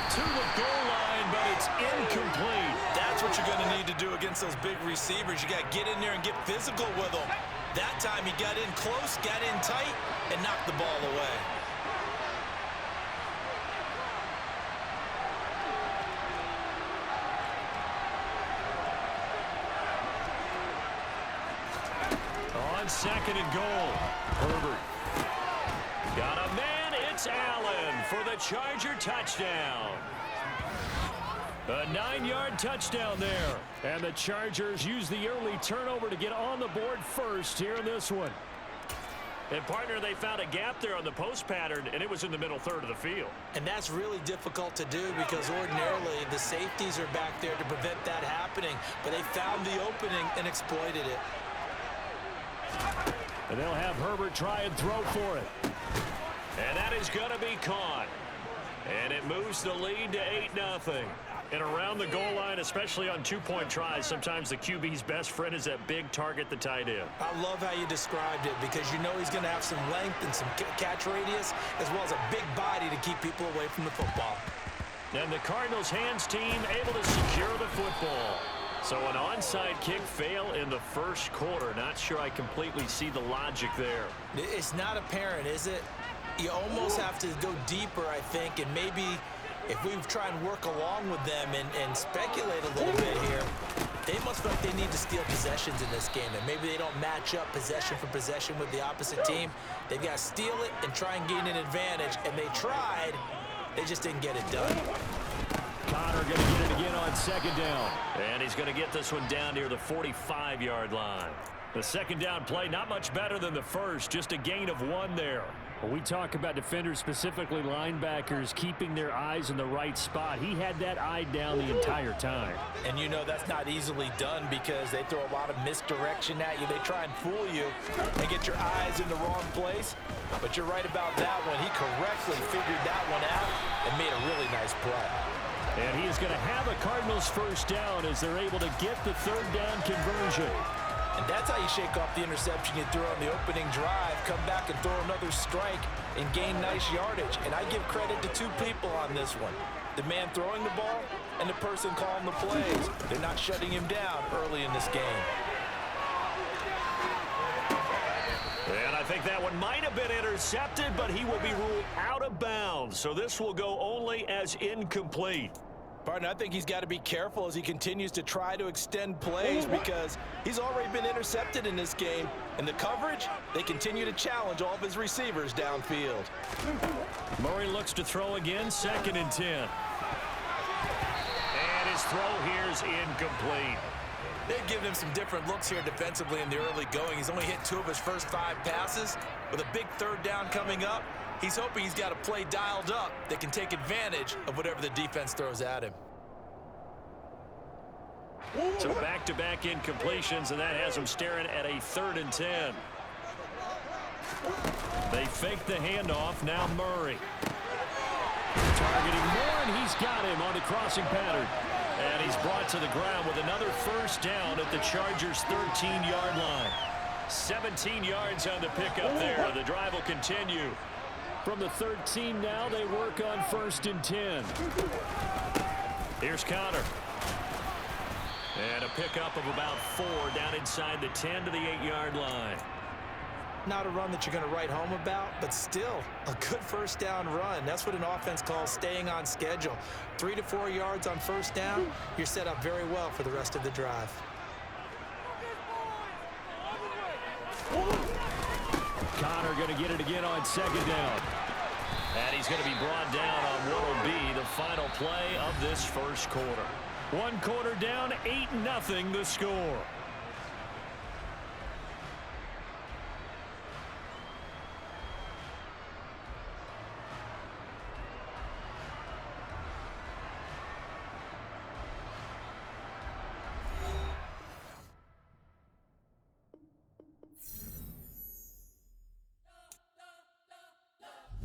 To the goal line, but it's incomplete. That's what you're going to need to do against those big receivers. You got to get in there and get physical with them. That time he got in close, got in tight, and knocked the ball away. On 2nd and goal, Herbert. Got a man, it's Allen for the Charger touchdown. A 9-yard touchdown there. And the Chargers use the early turnover to get on the board first here in this one. And, partner, they found a gap there on the post pattern, and it was in the middle third of the field. And that's really difficult to do because ordinarily the safeties are back there to prevent that happening. But they found the opening and exploited it. And they'll have Herbert try and throw for it. And that is going to be caught. And it moves the lead to 8-0. And around the goal line, especially on two-point tries, sometimes the QB's best friend is that big target, the tight end. I love how you described it because you know he's going to have some length and some catch radius as well as a big body to keep people away from the football. And the Cardinals' hands team able to secure the football. So an onside kick fail in the first quarter. Not sure I completely see the logic there. It's not apparent, is it? You almost have to go deeper, I think, and maybe if we try and work along with them and speculate a little bit here, they must feel like they need to steal possessions in this game, and maybe they don't match up possession for possession with the opposite team. They've got to steal it and try and gain an advantage, and they tried. They just didn't get it done. Connor going to get it again on second down. And he's going to get this one down near the 45-yard line. The second down play, not much better than the first, just a gain of 1 there. When we talk about defenders, specifically linebackers, keeping their eyes in the right spot, he had that eye down the entire time. And you know that's not easily done because they throw a lot of misdirection at you. They try and fool you and get your eyes in the wrong place. But you're right about that one. He correctly figured that one out and made a really nice play. And he is going to have a Cardinals first down as they're able to get the third down conversion. And that's how you shake off the interception you threw on the opening drive, come back and throw another strike and gain nice yardage. And I give credit to 2 people on this one. The man throwing the ball and the person calling the plays. They're not shutting him down early in this game. And I think that one might have been intercepted, but he will be ruled out of bounds. So this will go only as incomplete. Partner, I think he's got to be careful as he continues to try to extend plays because he's already been intercepted in this game. And the coverage, they continue to challenge all of his receivers downfield. Murray looks to throw again, 2nd and 10. And his throw here is incomplete. They've given him some different looks here defensively in the early going. He's only hit 2 of his first 5 passes. With a big third down coming up, he's hoping he's got a play dialed up that can take advantage of whatever the defense throws at him. So back-to-back incompletions, and that has him staring at a 3rd and 10. They fake the handoff. Now Murray. Targeting Moore, and he's got him on the crossing pattern. And he's brought to the ground with another first down at the Chargers' 13-yard line. 17 yards on the pickup there. The drive will continue. From the 13 now, they work on 1st and 10. Here's Connor. And a pickup of about 4 down inside the 10 to the 8-yard line. Not a run that you're going to write home about, but still a good first down run. That's what an offense calls staying on schedule. 3 to 4 yards on first down, you're set up very well for the rest of the drive. Connor going to get it again on 2nd down. And he's going to be brought down on what will be the final play of this first quarter. 1 quarter down, 8-0 the score.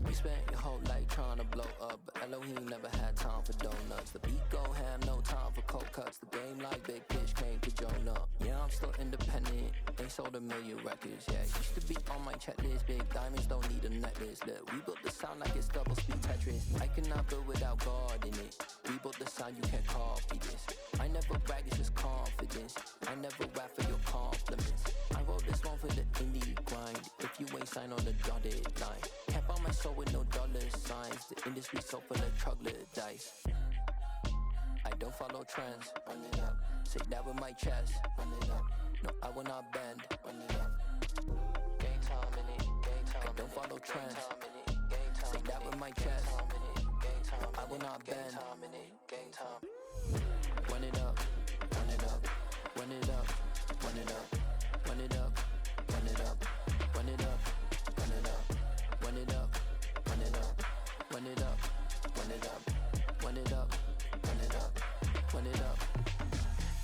You spent your whole life trying to blow up, but Elohim never had time for donuts. The beat go ham, no time for cold cuts. The game like big fish came to Jonah. Yeah, I'm still independent. They sold 1 million records. Yeah, used to be on my checklist. Big diamonds don't need a necklace. Look, we built the sound like it's double speed Tetris. I cannot build without God in it. We built the sound, you can't copy this. I never brag, it's just confidence. I never rap for your compliments. I wrote this one for the indie grind. If you ain't signed on the dotted line, can't buy my soul with no dollar signs. The industry so full of troglodytes. I don't follow trends. Run it up. Say that with my chest. Run it up. No, I will not bend. Run it up. Game time in it. Game time. I don't follow trends. Say that with my chest. No, I will not bend. Game time. Run it up.